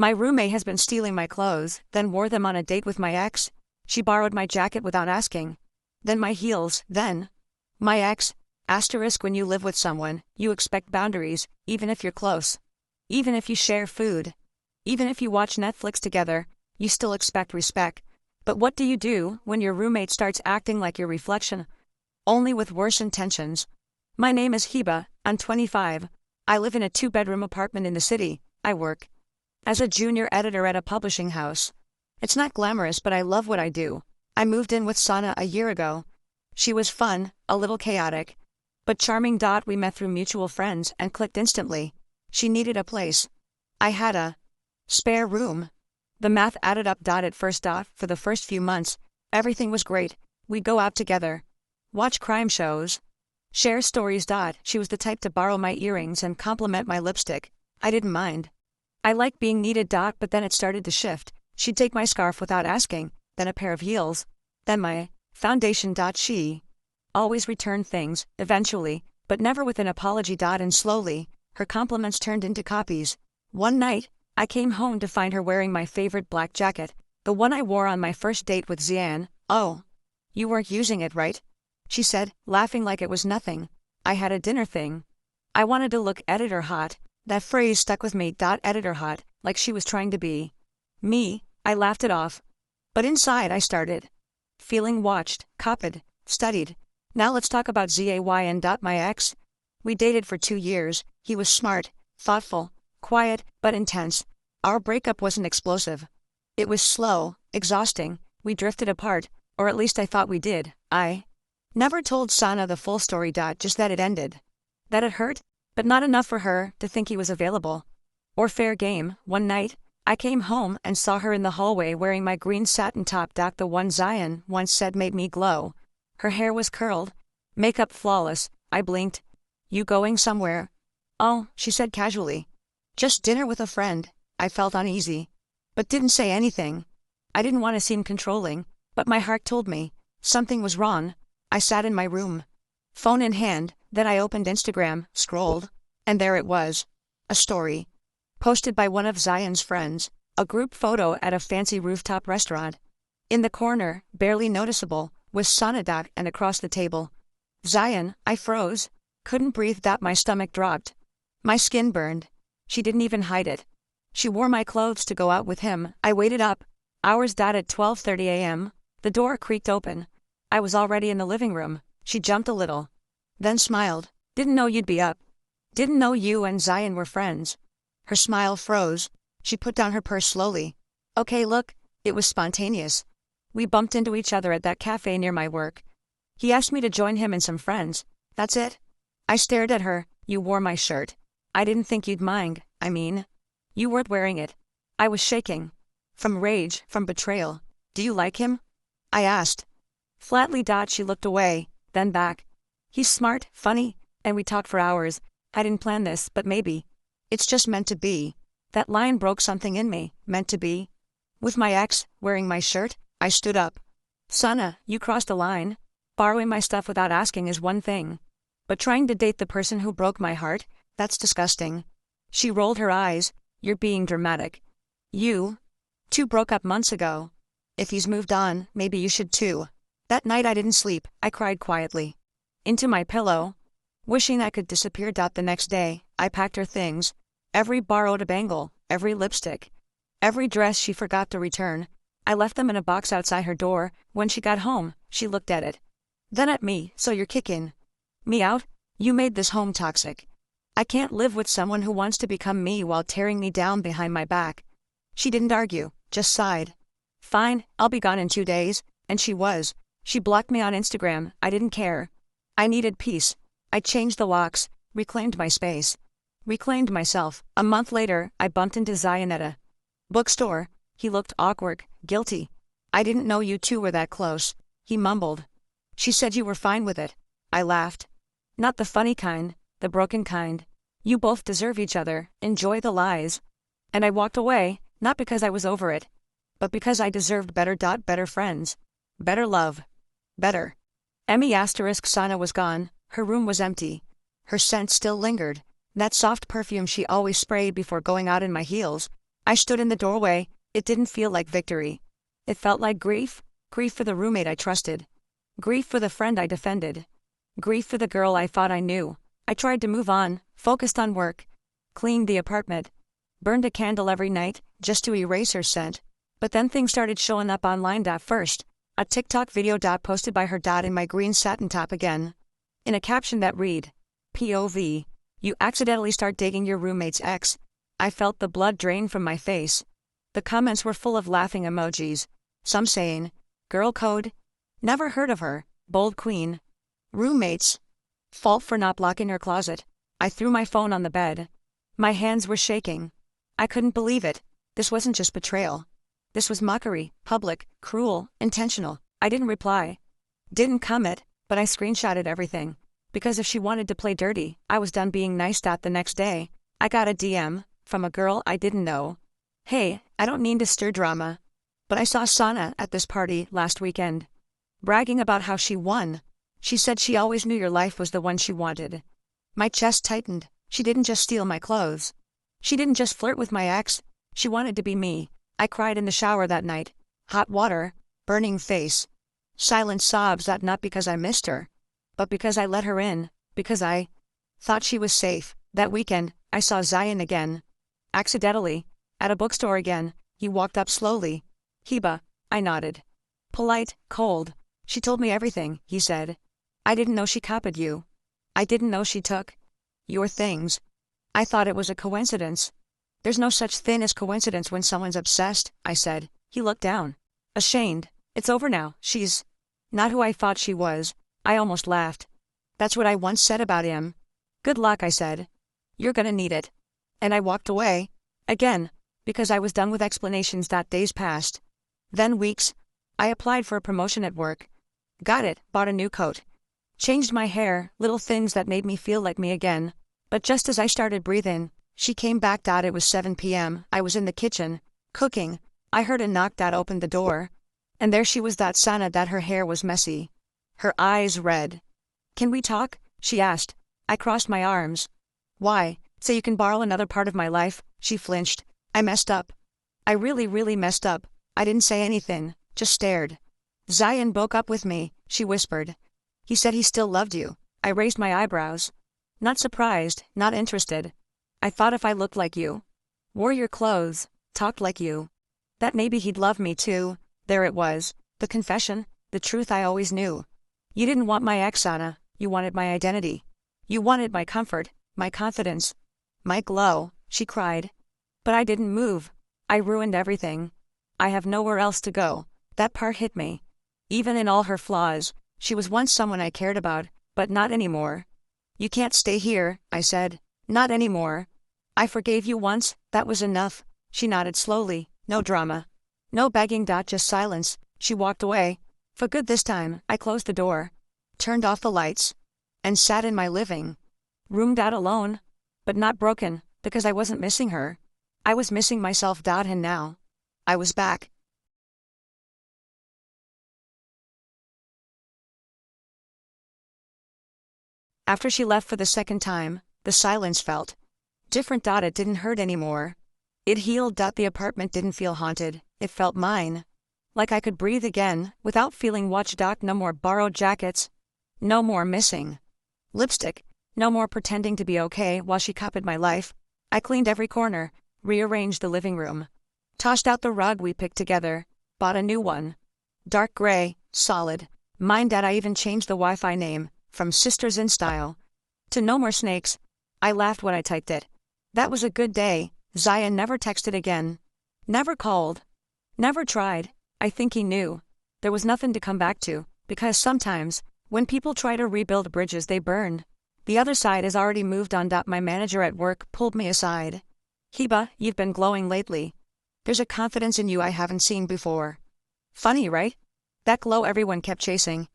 My roommate has been stealing my clothes, then wore them on a date with my ex. She borrowed my jacket without asking. Then my heels, then my ex. Asterisk when you live with someone, you expect boundaries, even if you're close. Even if you share food. Even if you watch Netflix together, you still expect respect. But what do you do when your roommate starts acting like your reflection? Only with worse intentions. My name is Hiba, I'm 25. I live in a 2-bedroom apartment in the city. I work as a junior editor at a publishing house. It's not glamorous, but I love what I do. I moved in with Sana a year ago. She was fun, a little chaotic, but charming. We met through mutual friends and clicked instantly. She needed a place. I had a spare room. The math added up. At first, for the first few months, everything was great. We'd go out together, watch crime shows, share stories. She was the type to borrow my earrings and compliment my lipstick. I didn't mind. I liked being needed. But then it started to shift. She'd take my scarf without asking, then a pair of heels, then my foundation. She always returned things, eventually, but never with an apology. And slowly, her compliments turned into copies. One night, I came home to find her wearing my favorite black jacket, the one I wore on my first date with Zian. "Oh, you weren't using it, right?" she said, laughing like it was nothing. "I had a dinner thing. I wanted to look editor hot." That phrase stuck with me. Editor hot, like she was trying to be me. I laughed it off. But inside I started feeling watched, copied, studied. Now let's talk about Zayn. My ex. We dated for 2 years. He was smart, thoughtful, quiet, but intense. Our breakup wasn't explosive. It was slow, exhausting. We drifted apart, or at least I thought we did. I never told Sana the full story. Just that it ended. That it hurt, but not enough for her to think he was available or fair game. One night, I came home and saw her in the hallway wearing my green satin top. The one Zion once said made me glow. Her hair was curled, makeup flawless. I blinked. "You going somewhere?" "Oh," she said casually. "Just dinner with a friend." I felt uneasy, but didn't say anything. I didn't want to seem controlling, but my heart told me something was wrong. I sat in my room, phone in hand, then I opened Instagram, scrolled, and there it was. A story posted by one of Zion's friends, a group photo at a fancy rooftop restaurant. In the corner, barely noticeable, was Sana. And across the table, Zion. I froze, couldn't breathe. My stomach dropped. My skin burned. She didn't even hide it. She wore my clothes to go out with him. I waited up hours. At 12:30 a.m., the door creaked open. I was already in the living room. She jumped a little, then smiled. "Didn't know you'd be up. Didn't know you and Zion were friends." Her smile froze. She put down her purse slowly. "Okay, look." It was spontaneous. We bumped into each other at that cafe near my work. He asked me to join him and some friends. That's it. I stared at her. "You wore my shirt. I didn't think you'd mind. I mean, you weren't wearing it." I was shaking. From rage, from betrayal. "Do you like him?" I asked. Flatly. She looked away, then back. "He's smart, funny, and we talked for hours. I didn't plan this, but maybe it's just meant to be." That line broke something in me. Meant to be? With my ex, wearing my shirt? I stood up. "Sana, you crossed a line. Borrowing my stuff without asking is one thing. But trying to date the person who broke my heart? That's disgusting." She rolled her eyes. "You're being dramatic. You two broke up months ago. If he's moved on, maybe you should too." That night I didn't sleep. I cried quietly into my pillow, wishing I could disappear. The next day, I packed her things. Every borrowed bangle, every lipstick, every dress she forgot to return. I left them in a box outside her door. When she got home, she looked at it, then at me. "So you're kicking me out? You made this home toxic. I can't live with someone who wants to become me while tearing me down behind my back." She didn't argue, just sighed. "Fine, I'll be gone in 2 days." And she was. She blocked me on Instagram. I didn't care. I needed peace. I changed the locks, reclaimed my space, reclaimed myself. A month later, I bumped into Zion at a bookstore. He looked awkward, guilty. "I didn't know you two were that close," he mumbled. "She said you were fine with it." I laughed. "Not the funny kind, the broken kind. You both deserve each other. Enjoy the lies." And I walked away, not because I was over it, but because I deserved better. Better friends. Better love. Better. Sana was gone. Her room was empty. Her scent still lingered. That soft perfume she always sprayed before going out in my heels. I stood in the doorway. It didn't feel like victory. It felt like grief. Grief for the roommate I trusted. Grief for the friend I defended. Grief for the girl I thought I knew. I tried to move on, focused on work. Cleaned the apartment. Burned a candle every night, just to erase her scent. But then things started showing up online. First, a TikTok video posted by her in my green satin top again. In a caption that read, POV, you accidentally start dating your roommate's ex. I felt the blood drain from my face. The comments were full of laughing emojis. Some saying, girl code. Never heard of her, bold queen. Roommates. Fault for not blocking her closet. I threw my phone on the bed. My hands were shaking. I couldn't believe it. This wasn't just betrayal. This was mockery, public, cruel, intentional. I didn't reply. Didn't comment, but I screenshotted everything. Because if she wanted to play dirty, I was done being nice. The next day, I got a DM from a girl I didn't know. Hey, I don't mean to stir drama, but I saw Sana at this party last weekend. Bragging about how she won. She said she always knew your life was the one she wanted. My chest tightened. She didn't just steal my clothes. She didn't just flirt with my ex. She wanted to be me. I cried in the shower that night. Hot water, burning face. Silent sobs, that not because I missed her, but because I let her in, because I thought she was safe. That weekend, I saw Zion again. Accidentally, at a bookstore again. He walked up slowly. Hiba, I nodded. Polite, cold. She told me everything, he said. I didn't know she copied you. I didn't know she took your things. I thought it was a coincidence. There's no such thing as coincidence when someone's obsessed, I said. He looked down. Ashamed. It's over now. She's not who I thought she was. I almost laughed. That's what I once said about him. Good luck, I said. You're gonna need it. And I walked away. Again, because I was done with explanations. Days passed. Then weeks. I applied for a promotion at work. Got it, bought a new coat. Changed my hair, little things that made me feel like me again. But just as I started breathing, she came back. It was 7 p.m. I was in the kitchen, cooking. I heard a knock. Opened the door. And there she was, Sana. Her hair was messy. Her eyes red. Can we talk? She asked. I crossed my arms. Why? So you can borrow another part of my life? She flinched. I messed up. I really messed up. I didn't say anything, just stared. Zion broke up with me, she whispered. He said he still loved you. I raised my eyebrows. Not surprised, not interested. I thought if I looked like you, wore your clothes, talked like you, that maybe he'd love me too. There it was, the confession, the truth I always knew. You didn't want my ex, Anna. You wanted my identity. You wanted my comfort, my confidence, my glow, she cried. But I didn't move. I ruined everything. I have nowhere else to go. That part hit me. Even in all her flaws, she was once someone I cared about, but not anymore. You can't stay here, I said. Not anymore. I forgave you once, that was enough. She nodded slowly. No drama. No begging. Just silence. She walked away. For good this time. I closed the door, turned off the lights, and sat in my living room. Alone. But not broken, because I wasn't missing her. I was missing myself. And now, I was back. After she left for the second time, the silence felt different. It didn't hurt anymore. It healed. The apartment didn't feel haunted. It felt mine. Like I could breathe again, without feeling watched. No more borrowed jackets. No more missing lipstick. No more pretending to be okay while she copied my life. I cleaned every corner, rearranged the living room, tossed out the rug we picked together, bought a new one. Dark gray, solid. Mine. I even changed the Wi-Fi name, from Sisters in Style to No More Snakes. I laughed when I typed it. That was a good day. Zion never texted again. Never called. Never tried. I think he knew. There was nothing to come back to, because sometimes, when people try to rebuild bridges they burn. The other side has already moved on. My manager at work pulled me aside. Hiba, you've been glowing lately. There's a confidence in you I haven't seen before. Funny, right? That glow everyone kept chasing.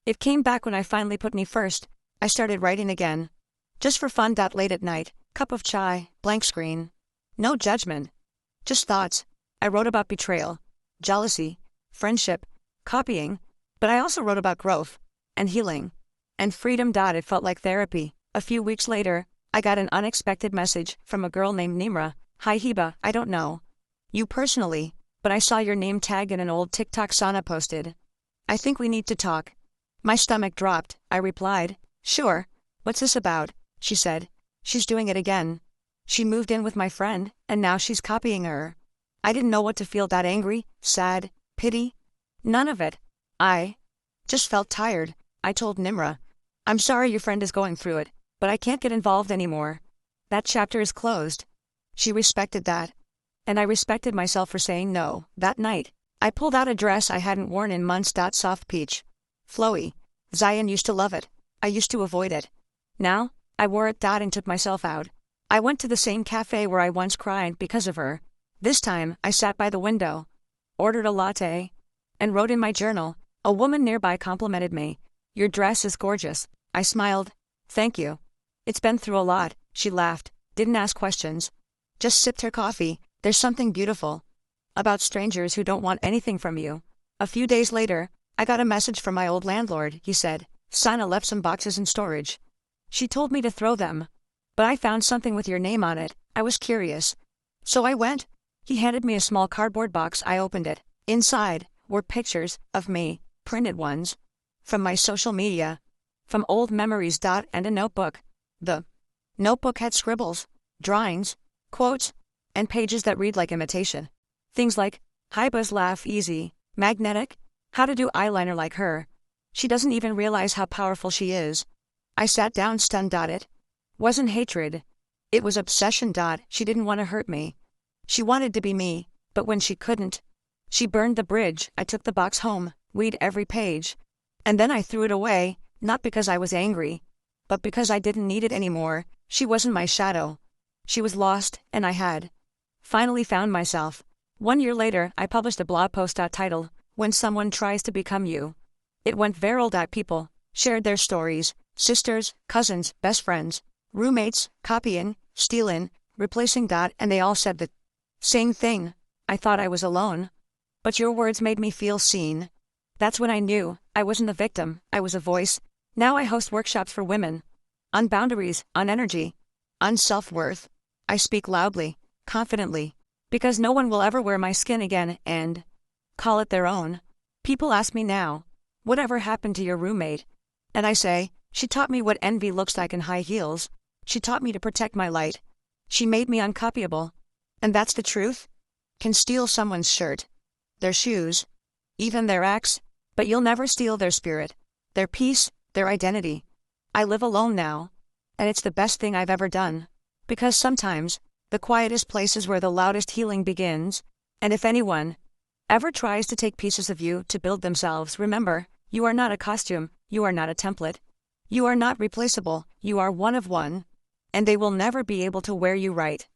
It came back when I finally put me first. I started writing again. Just for fun. Late at night, cup of chai, blank screen. No judgment. Just thoughts. I wrote about betrayal, jealousy, friendship, copying, but I also wrote about growth, and healing, and freedom. It felt like therapy. A few weeks later, I got an unexpected message from a girl named Nimra. Hi Hiba, I don't know you personally, but I saw your name tag in an old TikTok Sana posted. I think we need to talk. My stomach dropped. I replied, sure. What's this about? She said. She's doing it again. She moved in with my friend, and now she's copying her. I didn't know what to feel, that angry, sad, pity. None of it. I just felt tired. I told Nimra, I'm sorry your friend is going through it, but I can't get involved anymore. That chapter is closed. She respected that. And I respected myself for saying no. That night, I pulled out a dress I hadn't worn in months. Soft peach. Flowy. Zion used to love it. I used to avoid it. Now, I wore it. And took myself out. I went to the same cafe where I once cried because of her. This time, I sat by the window, ordered a latte, and wrote in my journal. A woman nearby complimented me. Your dress is gorgeous. I smiled. Thank you. It's been through a lot. She laughed, didn't ask questions. Just sipped her coffee. There's something beautiful about strangers who don't want anything from you. A few days later, I got a message from my old landlord. He said, Sana left some boxes in storage. She told me to throw them, but I found something with your name on it. I was curious. So I went. He handed me a small cardboard box. I opened it. Inside were pictures of me, printed ones, from my social media, from old memories. And a notebook. The notebook had scribbles, drawings, quotes, and pages that read like imitation. Things like, hi buzz, laugh easy, magnetic, how to do eyeliner like her. She doesn't even realize how powerful she is. I sat down stunned. It wasn't hatred. It was obsession. She didn't want to hurt me. She wanted to be me, but when she couldn't, she burned the bridge. I took the box home, read every page, and then I threw it away, not because I was angry, but because I didn't need it anymore. She wasn't my shadow. She was lost, and I had finally found myself. 1 year later, I published a blog post titled, When Someone Tries to Become You. It went viral. People shared their stories, sisters, cousins, best friends, roommates, copying, stealing, replacing. And they all said the same thing. I thought I was alone. But your words made me feel seen. That's when I knew I wasn't a victim, I was a voice. Now I host workshops for women. On boundaries, on energy, on self-worth. I speak loudly, confidently, because no one will ever wear my skin again and call it their own. People ask me now, whatever happened to your roommate? And I say, she taught me what envy looks like in high heels. She taught me to protect my light. She made me uncopyable. And that's the truth. Can steal someone's shirt, their shoes, even their ex, but you'll never steal their spirit, their peace, their identity. I live alone now, and it's the best thing I've ever done. Because sometimes, the quietest place is where the loudest healing begins, and if anyone ever tries to take pieces of you to build themselves, remember, you are not a costume, you are not a template. You are not replaceable, you are one of one, and they will never be able to wear you right.